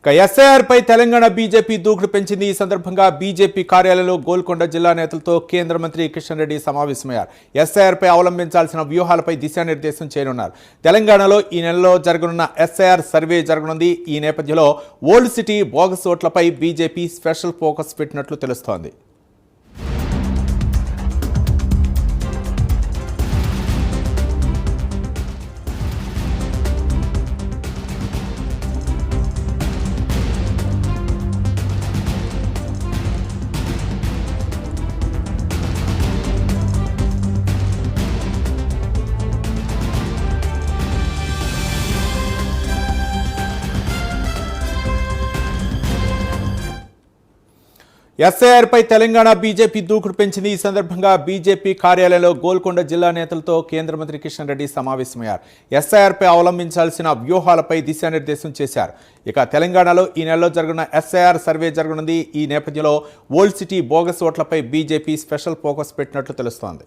SIR పై Telangana BJP దూకుడు పెంచింది. ఈ సందర్భంగా బీజేపీ కార్యాలయంలో గోల్కొండ జిల్లా నేతలతో కేంద్ర మంత్రి కిషన్ రెడ్డి సమావేశమయ్యారు. ఎస్ఐఆర్ పై అవలంబించాల్సిన వ్యూహాలపై దిశానిర్దేశం చేయనున్నారు. తెలంగాణలో ఈ నెలలో జరగనున్న ఎస్ఐఆర్ సర్వే జరగనుంది. ఈ నేపథ్యంలో ఓల్డ్ సిటీ బోగస్ ఓట్లపై బీజేపీ స్పెషల్ ఫోకస్ పెట్టినట్లు తెలుస్తోంది. ఎస్ఐఆర్ పై తెలంగాణ బీజేపీ దూకుడు పెంచింది. ఈ సందర్భంగా బీజేపీ కార్యాలయంలో గోల్కొండ జిల్లా నేతలతో కేంద్ర మంత్రి కిషన్ రెడ్డి సమావేశమయ్యారు. ఎస్ఐఆర్ పై అవలంబించాల్సిన వ్యూహాలపై దిశానిర్దేశం చేశారు. ఇక తెలంగాణలో ఈ నెలలో జరగనున్న ఎస్ఐఆర్ సర్వే జరగనుంది. ఈ నేపథ్యంలో ఓల్డ్ సిటీ బోగస్ ఓట్లపై బీజేపీ స్పెషల్ ఫోకస్ పెట్టినట్లు తెలుస్తోంది.